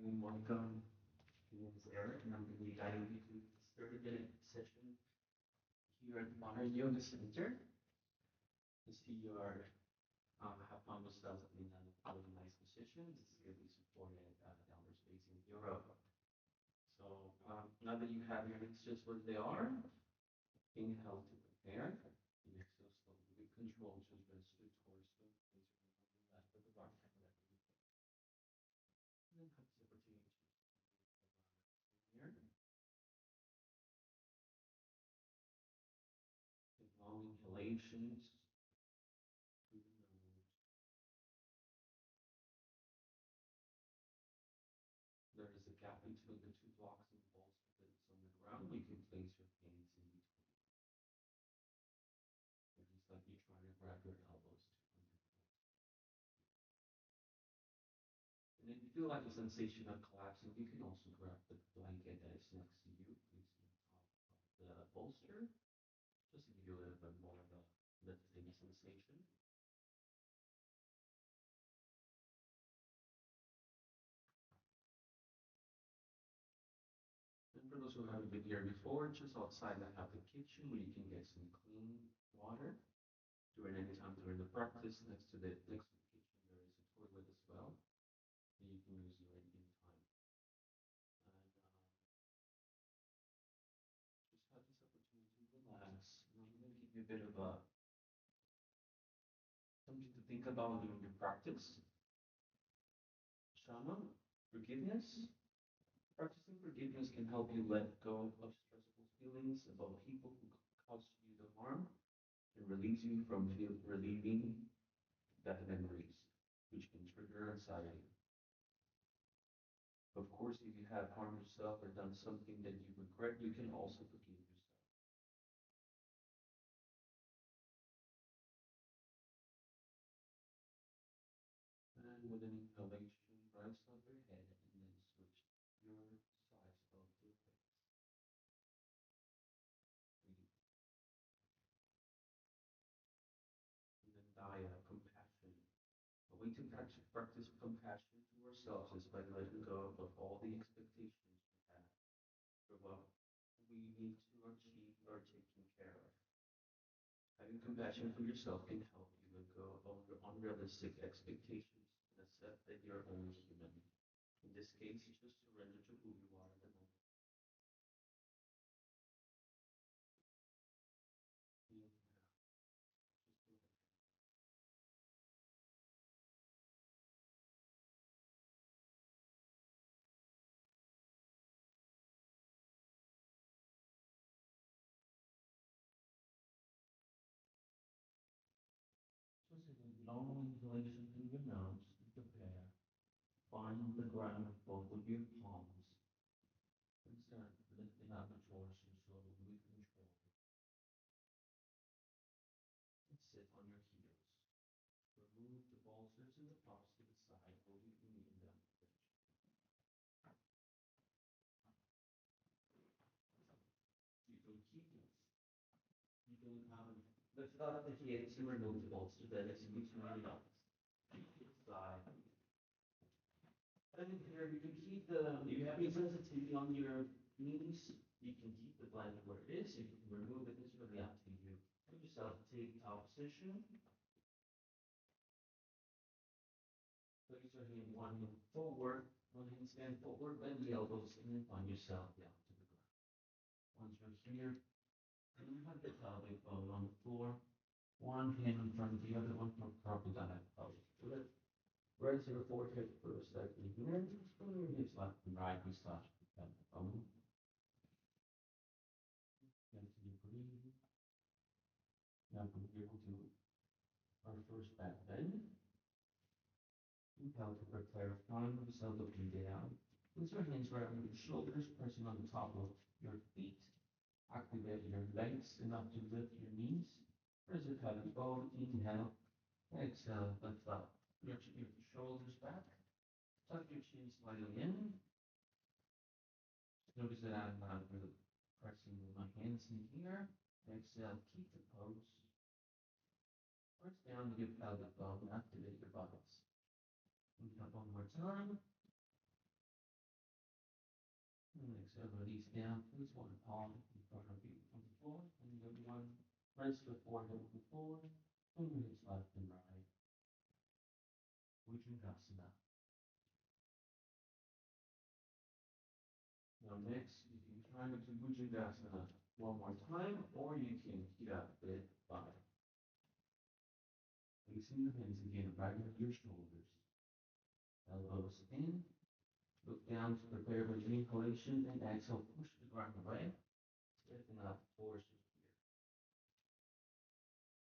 Welcome. My name is Eric, and I'm going to be guiding you through this 30-minute session here at the Modern Yoga Center. As you are have found yourself in a really nice position, this is going to be supported downward facing Europe. So now that you have your legs just where they are, inhale to prepare. And exhale slowly with control, just rest your torso, place your hand on the left or the right hand, whatever you think. And then have this opportunity to here. Take long inhalations through the nose. There is a gap between the two blocks and balls that is on the ground. You can place your hands in between. Or just like you're trying to grab your elbows to underneath. And if you feel like a sensation of collapsing, you can also grab the blanket that is next to you, place it on top of the bolster, just to give you a little bit more of a lifting sensation. And for those who haven't been here before, just outside I have the kitchen where you can get some clean water during any time during the practice. Next to the kitchen there is a toilet as well that you can use during any time. And just have this opportunity to relax. And I'm going to give you a bit of something to think about during your practice. Shama, forgiveness. Practicing forgiveness can help you let go of stressful feelings about people who caused you the harm and release you from relieving bad memories, which can trigger anxiety. Of course, if you have harmed yourself or done something that you regret, you can also forgive yourself. And with an inhalation, rise up your head and then switch your sides of your face. Breathe. And then Daya, compassion. A way to practice compassion to ourselves is by letting go of all the expectations we have for what we need to achieve or taking care of. Having compassion for yourself can help you let go of your unrealistic expectations and accept that you're only human. In this case, just surrender to who you are at the moment. Inhale, just feel the just a long inhalation through your nose to prepare. Find the ground with both of your palms and start lifting up the torso slowly with control. And sit on your heels. Remove the bolsters and the props to the side where you can need them. You can keep it. You can lift up the heels and remove the bolster that is in between your legs. Keep it side. And here you can keep if you have any sensitivity on your knees, you can keep the blanket where it is. If you can remove it, it's really up to you. Put yourself take top position. Place your hand, one hand forward, one hand stand forward, bend the elbows, and then find yourself down to the ground. Once you're here, and you have the pelvic bone on the floor, one hand in front of the other one, probably down at the pelvic. Raise your forehead for a second here. Spin your hips left and right, massage the pelvic bone. Continue breathing. Now from here we'll do our first back bend. Inhale to prepare, find yourself looking down. Place your hands right on your shoulders, pressing on the top of your feet. Activate your legs enough to lift your knees. Press your pelvic bone. Inhale. Exhale, lift up your shoulders back. Tuck your chin slightly in. Notice that I'm really pressing my hands in here. Exhale, keep the pose. Press down your pelvic bone, activate your buttocks. Inhale one more time. Exhale, release down. Place one palm in front of you on the floor. And the other one, rest your forehead on the floor. And your hips left and right. Bhujangasana. Now next, you can try to do Bhujangasana one more time, or you can heat up a bit by placing your hands again right under your shoulders. Elbows in. Look down to prepare for your inhalation, and exhale, push the ground away. Stiffen up torso here.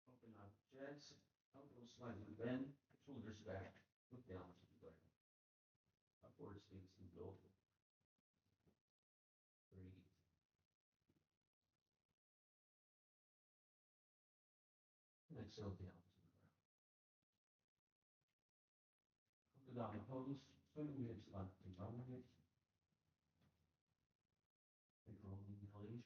Open up chest, elbows slightly bent, shoulders back. Look down to the ground. Upward facing dog. Breathe. And exhale down to the ground. Crocodile pose, swing your hips left and right. Control inhalation.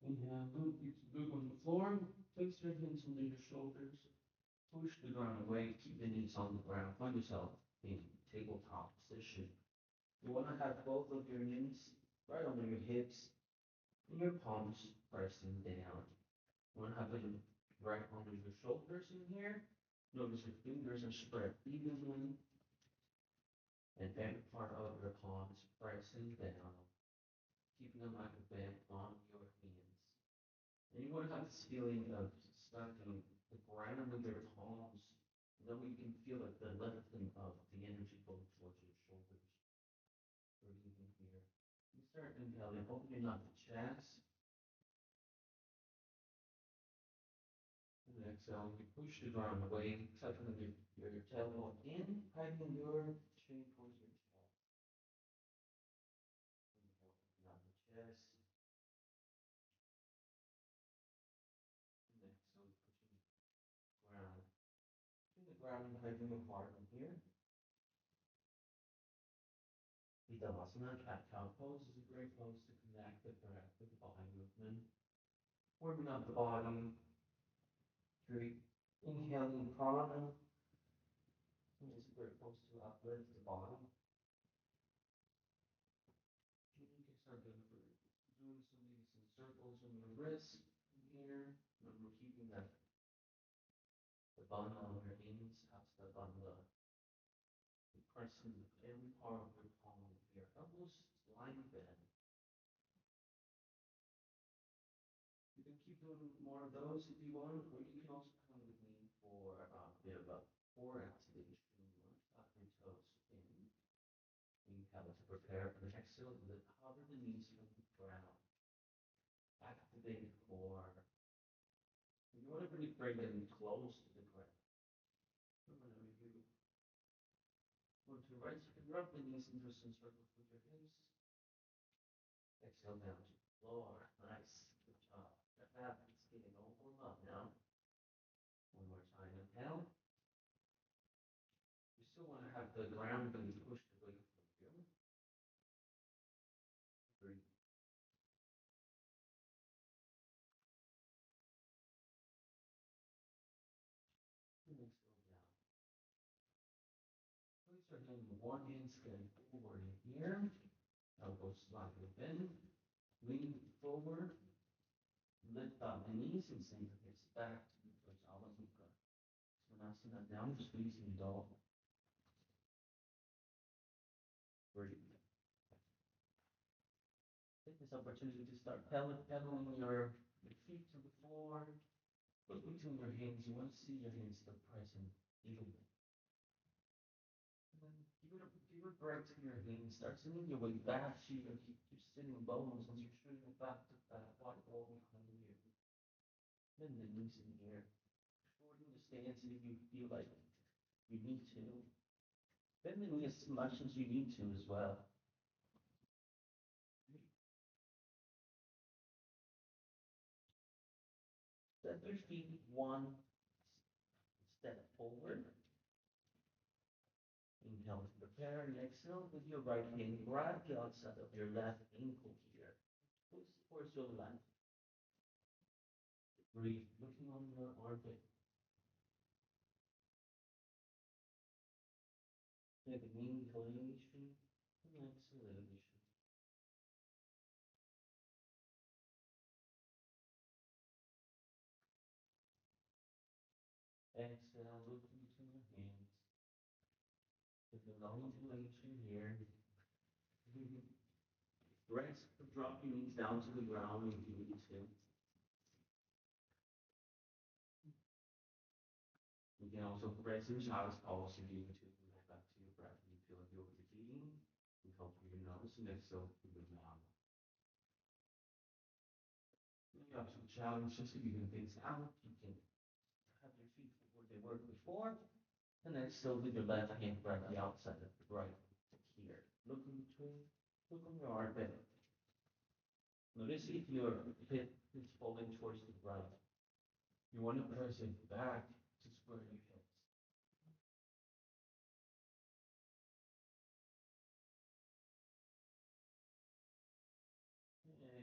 Inhale, look on the floor. Place your hands under your shoulders. Push the ground away. Keep the knees on the ground. Find yourself in tabletop position. You want to have both of your knees right under your hips and your palms pressing down. You want to have them right under your shoulders in here. Notice your fingers are spread evenly and every part of your palms pressing down, keeping them like a band on your hands. And you want to have this feeling of sucking the ground with your palms. And then we can feel like the lifting of the energy going towards your shoulders. Breathing here. You start inhaling, opening up the chest. And exhale, you push the ground away, tucking your tailbone in, hiding your chin towards your chest. Open up the chest. And exhale, pushing ground. Pushing the ground and hiding your heart from here. Vidavasana, cat-cow pose is a great pose to connect the breath with the body movement. Warming up the body. Through inhaling prana. It's a great pose to uplift the body. You can start doing maybe some circles on your wrists here. Remember keeping the bundle on your hands, touch the bundle. Pressing every part of your palm with your elbows slightly bent. You can keep doing more of those if you want, or you can also come with me for a bit of a core activation. Tuck your toes in. Inhale to prepare for the exhale. Hover the knees from the ground. Activate the core. You want to really bring them close to the ground. Whenever you go to right, you can rub the knees into some circles with your hips. Exhale down to the floor. Nice. Good job. That is getting over up now. One more time. Inhale. You still want to have the ground being pushed away from you. Breathe. And exhale down. Place your hand in one hand, stand forward in here. Elbows slightly bend. Lean forward. Lift up the knees and send the hips back to the Jalasukha. Svanasana down, squeezing dog. Breathe. Take this opportunity to start pedaling your feet to the floor. Look between your hands. You want to see your hands still present evenly. And then give a break to your hands. Start sending your weight back to your sitting bones as you're shooting back to that white wall behind you. Bend the knees in here. Shorten the stance if you feel like you need to. Bend the knees as much as you need to as well. Step your feet one step forward. Prepare and exhale with your right hand. Grab the outside of your left ankle here. Push towards your left. Breathe, looking on your armpit. Take an inhalation and exhalation. Exhale, look into your hands. Take a long inhalation here. Rest, drop your knees down to the ground if you need to. You can also press in child's pose if you need to. Go back to your breath and you feel like you're overheating. You help through your nose and exhale through the mouth. You have some challenges if you can things out. You can have your feet where they were before. And then still with your left hand grab the outside of the right here. Look on your armpit. Notice if your hip is falling towards the right. You want to press it back to square your hips.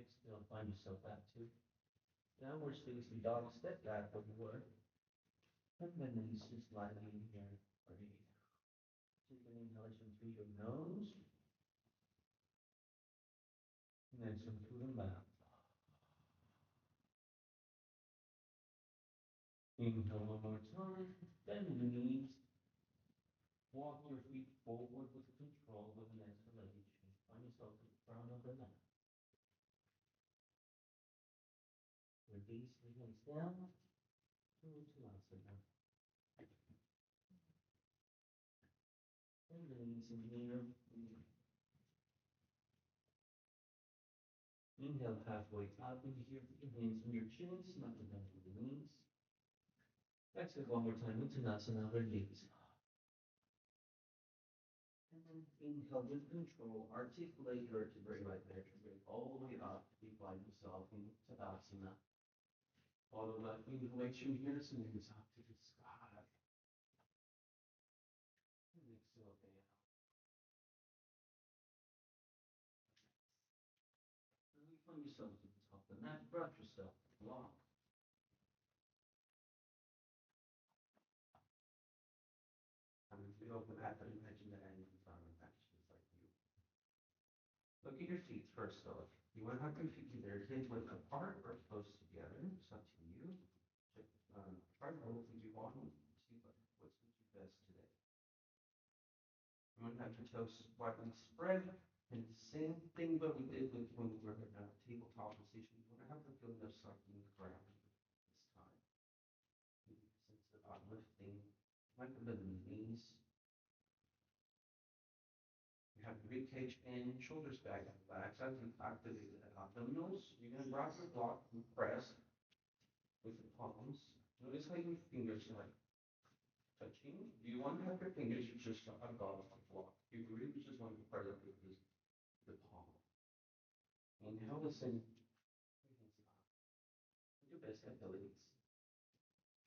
Exhale, find yourself back to downward facing dog. Step back where you were. And then knees just slightly in here. Breathe. Take an inhalation through your nose. And exhale through the mouth. Inhale one more time. Bend your knees. Walk your feet forward with control with an exhalation. Find yourself at the front of the mat. Release the hands down. Uttanasana. And release in here. Inhale halfway up into here. Put your hands on your chin, snug them down to the knees. Exhale one more time. Uttanasana. Release. And then inhale with control. Articulate your vertebrae right there. All the way up. You find yourself in Tadasana. Follow that inhalation here, so it's up to the sky. And exhale down. And you find yourself to the top of the mat. Brush yourself. Block. And if you open that, I imagine that I need to find infections like you. Look at your feet first, though. You want to have your feet either hip width apart or close together. It's up to you. Check, try both if you want. See what suits you best today. You want to have your toes widely spread. And the same thing that we did with when we were in a tabletop position. You want to have the feeling of something ground this time. Sense of lifting, like the knees. You have your rib cage in, shoulders back and back. So you activate the abdominals. You're going to grab your block and press with the palms. Notice how your fingers are like touching. Do you want to have your fingers just above the block? You really just want to press it with the palm. Inhale, listen. Your best abilities.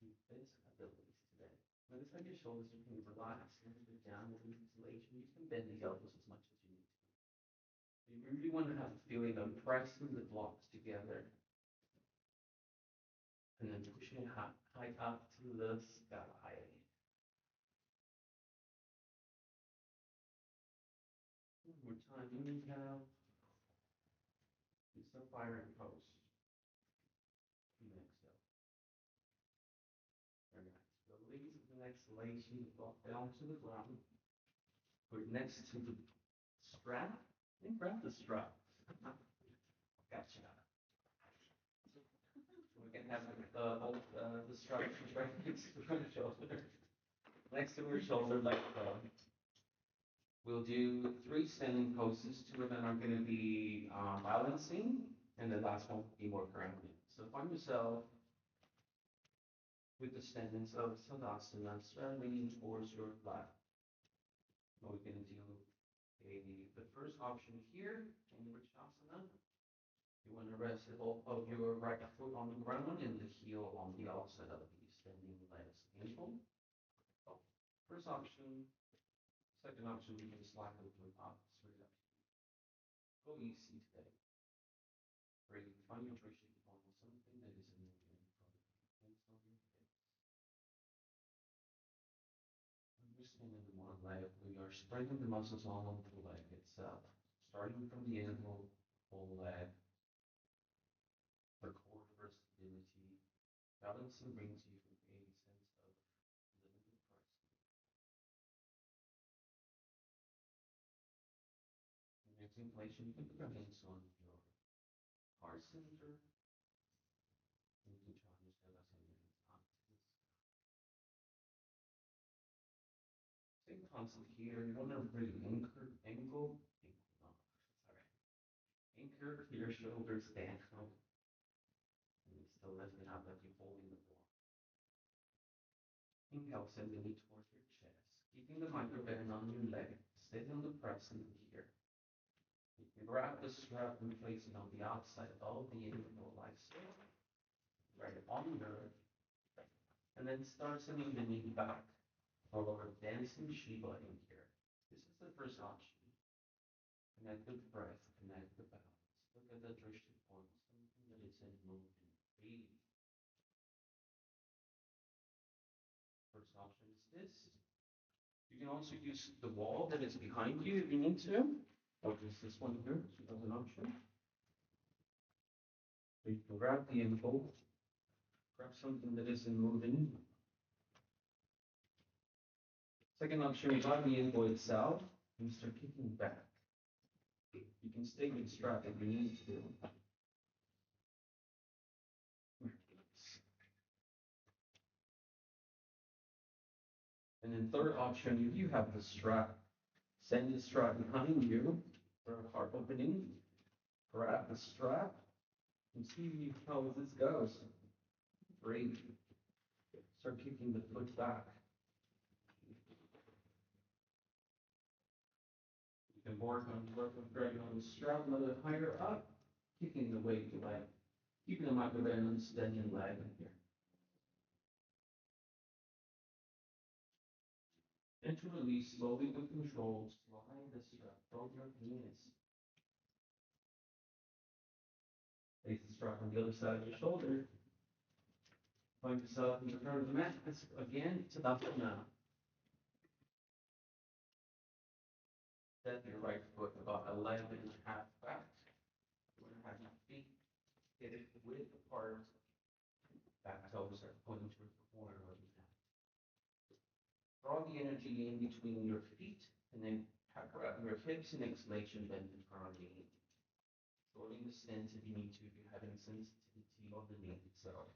Your best abilities today. Notice how your shoulders are being relaxed and they're down with insulation. You can bend the elbows as much as you need to. You really want to have a feeling of pressing the blocks together. And then pushing it high up to the sky. One more time. Inhale. It's the firing post. And exhale. Very nice. Release with an exhalation. Drop down to the ground. Put it next to the strap. And grab the strap. Gotcha. We can have the strap right next to our shoulder. Next to our shoulder, like we'll do 3 standing poses. 2 of them are going to be balancing, and the last one will be more grounding. So find yourself with the stance of Tadasana, leaning towards your left. We're going to do the first option here in Vrishasana. You want to rest the ball of your right foot on the ground and the heel on the outside of the standing legs ankle. So, first option, Second option, you can slide the foot up, straight up. Go easy today. Breathe. Concentration on something that is moving from the hands on your hips. Understanding the one leg, we are spreading the muscles all over the leg itself, starting from the ankle, whole leg, the core for stability. Balancing brings you a sense of living the present. Next inflation, you can put your hands on your heart center. And you can try and just have us on your hands up to the sky. Same concept here. You want to really no, sorry. Anchor your shoulders down. And you still lift it up like you're holding the floor. Inhale, send the knee towards your chest. Keeping the microband on your leg. Stay on the press in here. You can grab the strap and place it on the outside of the ankle like so. Right on your, and then start sending the knee back for a dancing Shiva in here. This is the first option. Connect the breath, connect the balance. Look at the drishti point, something that is in movement. Breathe. First option is this. You can also use the wall that is behind you if you need to, or just this one here as an option. So you can grab the ankle, grab something that isn't moving. Second option, you grab the ankle itself and start kicking back. You can stay with the strap if you need to. And then third option, if you have the strap, send the strap behind you for a heart opening. Grab the strap and see how this goes. Breathe. Start kicking the foot back. You can work on grabbing on the strap a little bit higher up, kicking the weight leg, keeping the microband on the steady leg in here. And to release slowly with control, slide the strap from your penis. Place the strap on the other side of your shoulder. Find yourself in the front of the mat. Again, Tadasana. Step your right foot about 11 and a half back. You want to have your feet hit it width apart. Back toes are pointing towards the corner of your mat. Draw the energy in between your feet and then pucker up your hips in exhalation, bend the front knee. Shorten the stance if you need to, if you're having sensitivity on the knee itself.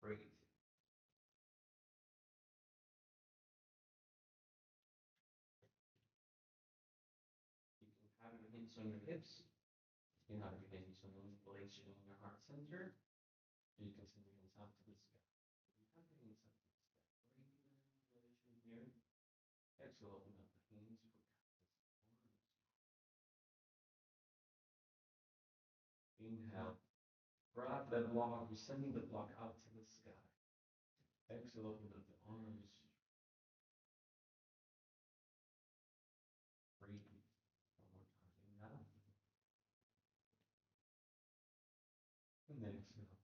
Breathe. You can have your hands on your hips. You can have your hands on the relation in your heart center. You can send your hands out to the sky. You have your hands up to the sky. Breathe in relation here. Exhale, open up the hands for cactus. Inhale. Grab that block. You're sending the block out to the sky. Exhale, open up the arms. Breathe. One more time. Inhale. And then exhale.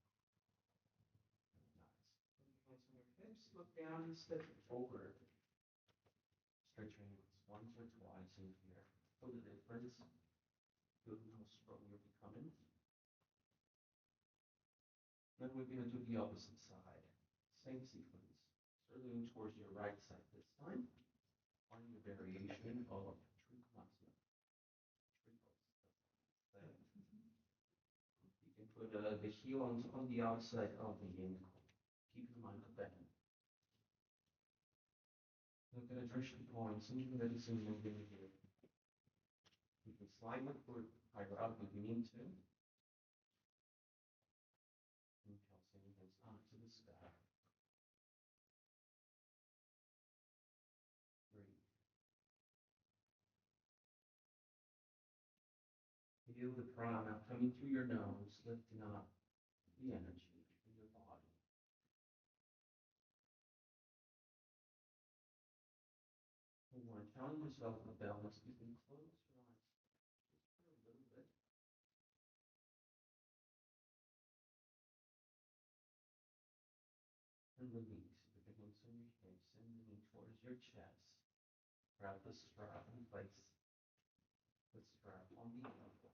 Nice. Put your hands on your hips. Look down and step forward. Stretch your ankles once or twice in here. Feel the difference. Feel how strong you're becoming. Then we're going to do the opposite side. Same sequence. Start leaning towards your right side this time. Find your variation of Trikonasana. You can put the heel on the outside of the ankle. Keep in mind the bend. Look at the drishti point, something that is in moving here. You can slide the foot higher up if you need to. Inhale, send your hands out to the sky. Breathe. Feel the prana coming through your nose, lifting up the energy in your body. One more telling yourself the balance, you can close your eyes just for a little bit and release. With the hands on your hips and lean towards your chest. Grab the strap and place the strap on the elbow.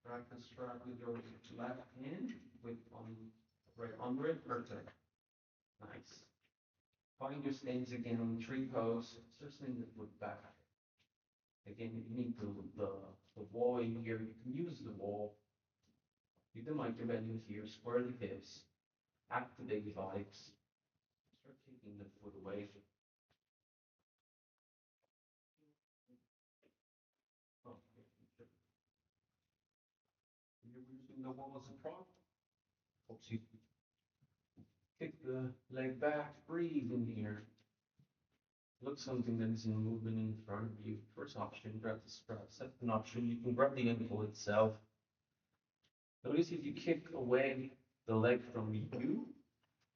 Grab the strap with your left hand with on right under it. Perfect. Nice. Find your stance again on the tree pose. Certainly the foot back. Again, if you need the wall in here, you can use the wall. You can like your bend here, square the hips, activate the vibes. Start taking the foot away. Oh, you're using the wall as a prop. Helps you kick the leg back, breathe in here. Look something that is in movement in front of you. First option, grab the strap. Second option, you can grab the ankle itself. Notice if you kick away the leg from you,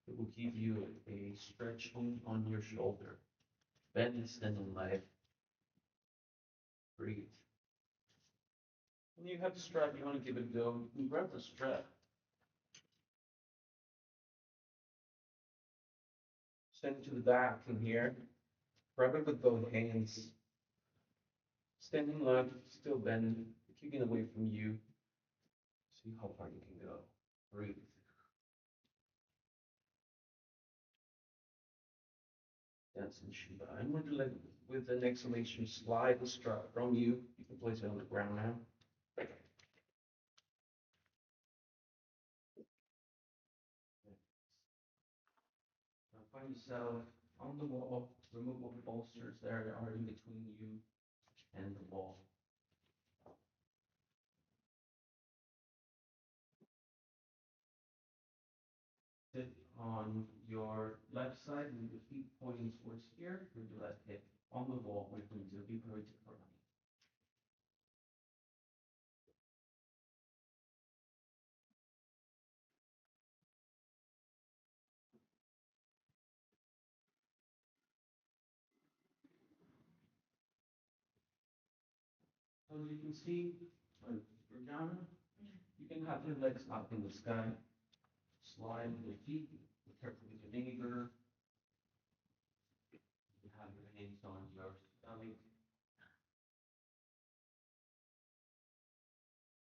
it will give you a stretching on your shoulder. Bend the extended leg. Breathe. When you have the strap, you want to give it a go. You can grab the strap. Send it to the back in here. Grab it with both hands. Standing leg, still bend, kicking away from you. See how far you can go. Breathe. That's in Shiva. I'm going to let, with an exhalation, slide the strap from you. You can place it on the ground now. Now find yourself on the wall. Remove all the bolsters that are in between you and the wall. Sit on your left side with your feet pointing towards here, with your left hip on the wall, which means you'll be very karate. So as you can see, Virgana, you can have your legs up in the sky, slide your feet, be careful with your neighbor. You have your hands on your stomach.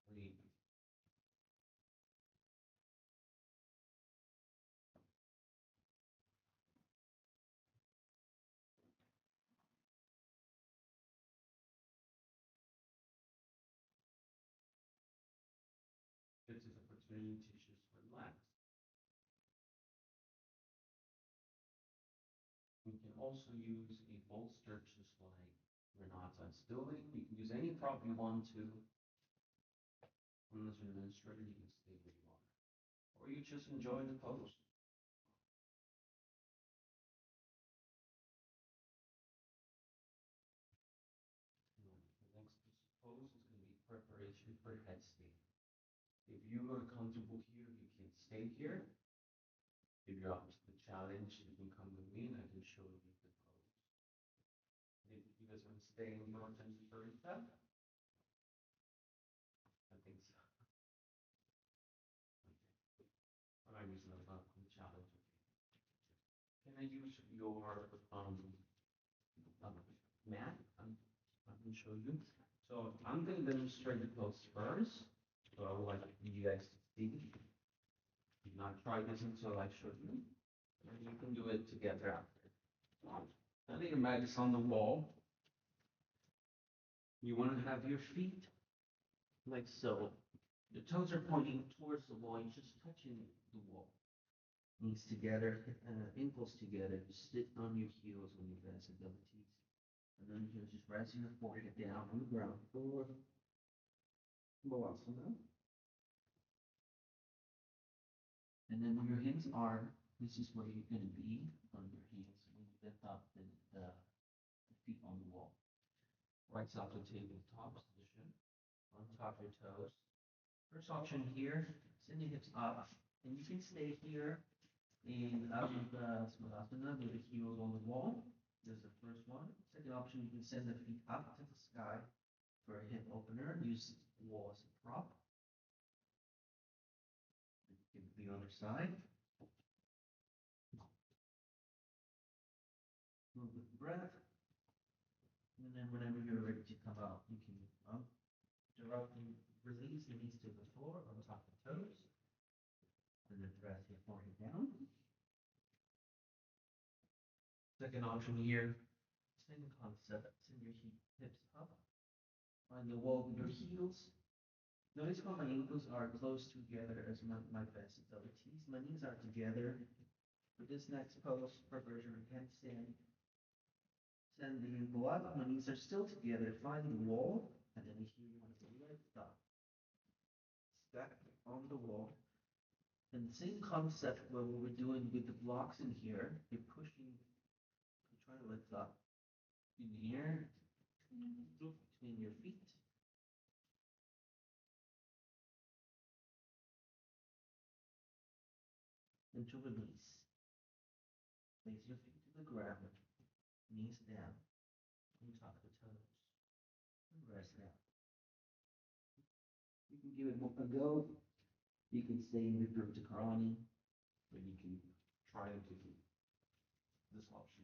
Breathe. This is opportunity to just relax. We can also use a bolster just like Renata's doing. You can use any prop you want to. Unless you're an instructor, you can stay where you are. Or you just enjoy the pose. The next pose is going to be preparation for head stand. If you are comfortable here, you can stay here. If you're up to the challenge, you can come with me and I can show you the pose. If you guys want to stay in your 30 step, I think so. Okay. I'm using the challenge. Can I use your mat? I can show you. So I'm going to demonstrate the pose first. So I would like you guys to see. Do not try this until I show you. And you can do it together after. Now that your mat is on the wall, you want to have your feet like so. The toes are pointing towards the wall. You're just touching the wall. Knees together, ankles together. Sit on your heels on your best abilities. And then you're just resting your forehead down on the ground. Forward. Balasana. And then when your hands are, this is where you're going to be on your hands when you lift up the feet on the wall. Right side of the table, top position, on top of your toes. First option here, send your hips up, and you can stay here in Smadasana with the heels on the wall. There's the first one. Second option, you can send the feet up to the sky for a hip opener. Use the wall as a prop. Give it the other side. Move with the breath. And then whenever you're ready to come out, you can directly release the knees to the floor on top of the toes. And then press your forehead down. Second option here, same concept. Send your hips up. Find the wall with your heels. Notice how my ankles are close together as my best abilities. My knees are together. For this next pose, for version of handstand, send the ankle up. My knees are still together. Find the wall, and then here you want to lift up. Stack on the wall. And the same concept what we were doing with the blocks in here. You're pushing, you try to lift up in the air, between your feet. And to release. Place your feet to the ground, knees down, on top of the toes, and rest down. You can give it a go. You can stay in the group to Karani, or you can try to do this option.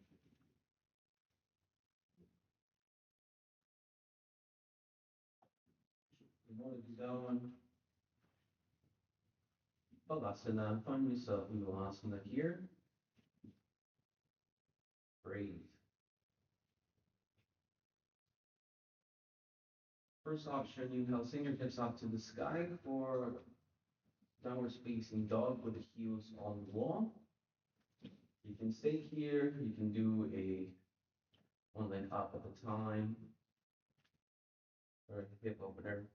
In order to go on Balasana, find yourself in Balasana here. Breathe. First option, inhale, send your hips up to the sky for downward facing dog with the heels on the wall. You can stay here. You can do a one leg up at a time or a hip opener.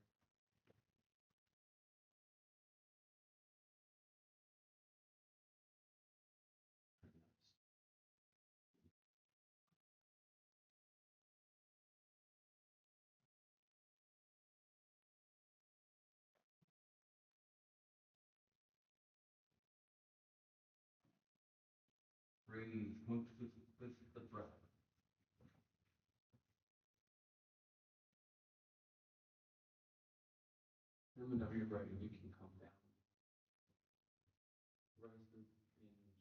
Breathe. Move with the breath. And whenever you're ready, you can come down. Rise in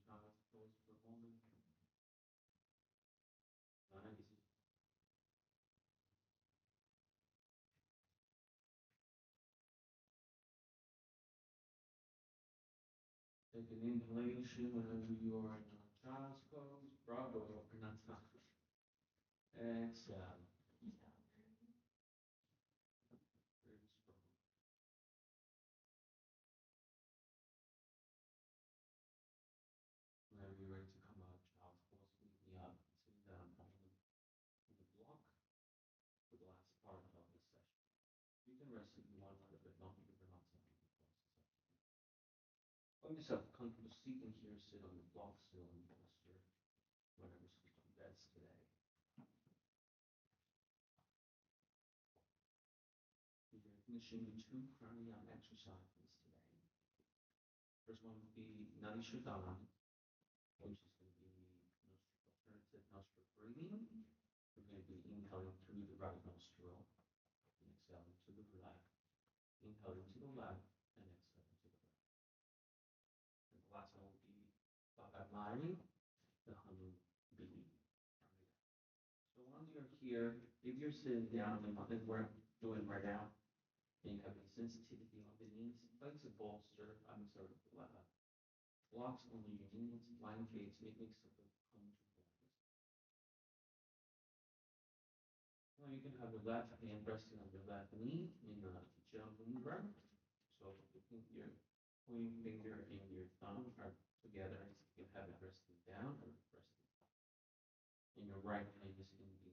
child's pose for a moment. Nice. Take an inhalation whenever you are in child's pose. Bravo, or not. Exhale. Very strong. Whenever you're ready to come out, child's pose, lead me up, sitting down on the block for the last part of this session. You can rest if you want a little bit longer if you're not something close. Find yourself a comfortable seat in here, sit on the block still in posture, whatever suits you best today. We're finishing 2 pranayama exercises today. First one would be Nadi Shuddhana, which is going to be alternative nostril breathing. We're going to be inhaling through the right nostril and exhaling to the left. Inhaling to the left and exhaling to the right. And the last one will be Bhagamari, the humming beat. So once you're here, if you're sitting down, like we're doing right now, and you have a sensitivity on the knees, place a bolster, blocks on your knees, line gates, it makes it comfortable. Now you can have your left hand resting on your left knee in a jumping breath. So you think your pointing finger and your thumb are together, so you can have it resting down or resting. And your right hand is going to be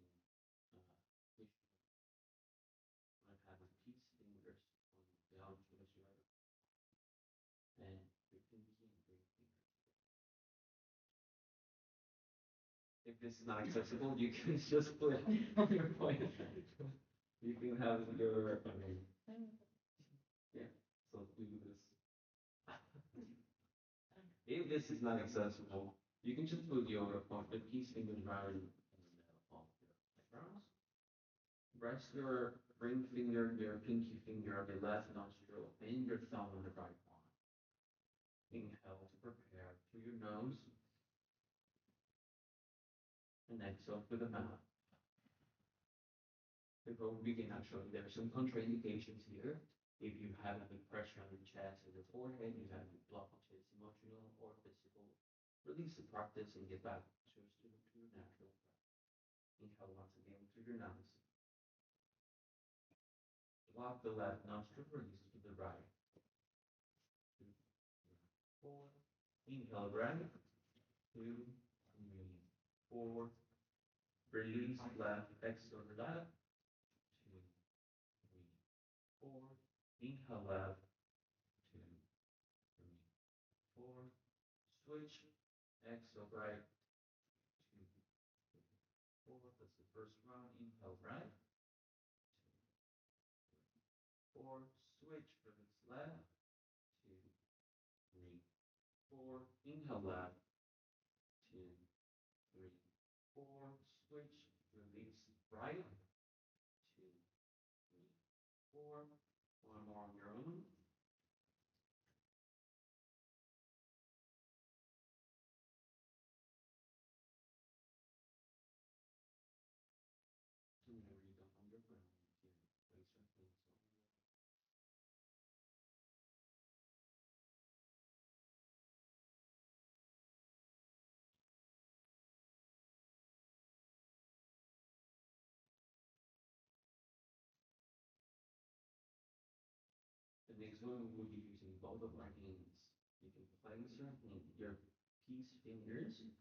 might have your peace fingers pointing down towards your right, and your pinky and your finger. If this is not accessible, you can just put on your point. You can have your, yeah, so do this. If this is not accessible, you can just put your point, the peace fingers around Rest your ring finger, your pinky finger on the left nostril, and your thumb on the right one. Inhale to prepare through your nose, and exhale through the mouth. Before we begin, actually, there are some contraindications here. If you have any pressure on the chest or the forehead, you have any blockages, emotional or physical, release the practice and get back to your natural breath. Inhale once again through your nose. Lock the left nostril, release to the right. 2, 3, 4. Inhale, right. 2, 3, 4. Release left, exhale left. 2, 3, 4. Inhale left. 2, 3, 4. Switch. Exhale right. 2, 3, 4. That's the first round. Inhale right. 2, 3, 4. Switch. Release left. 2, 3, 4. Inhale left. 2, 3, 4. Switch. Release right. 2, 3, 4. One more on your own. Whenever you don't on your ground, you can place your hands on your. The next one we will be using both of our hands. You can place your peace fingers, just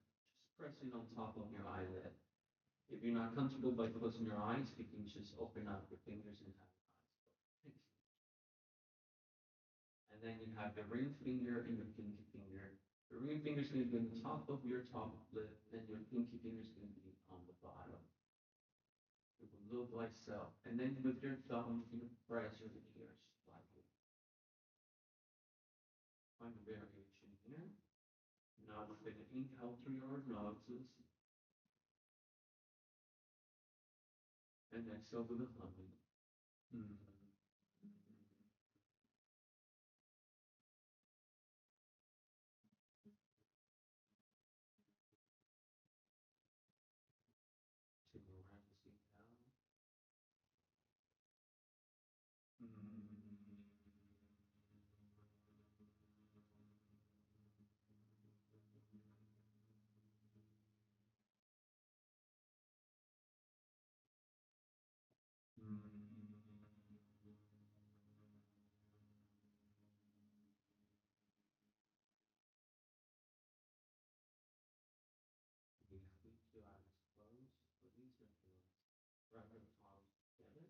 pressing on top of your eyelid. If you're not comfortable by closing your eyes, you can just open up your fingers and have eyes. And then you have the ring finger and your pinky finger. The ring finger is going to be on the top of your top lip, and your pinky finger is going to be on the bottom. It will look like so. And then with your thumb, you press your ears slightly. Find a variation here. Now we're going to inhale through your noses and exhale with a humming. Two more rounds. Inhale. Keep your eyes closed. Release your hands. Wrap your palms together.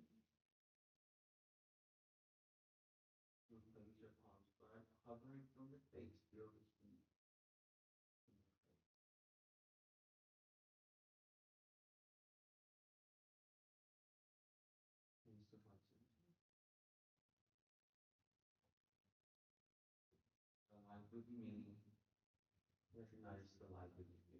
Place your palms flat, hovering from the face. Feel the heat in your face. Use the heart center. The light within me. Recognize the light within you.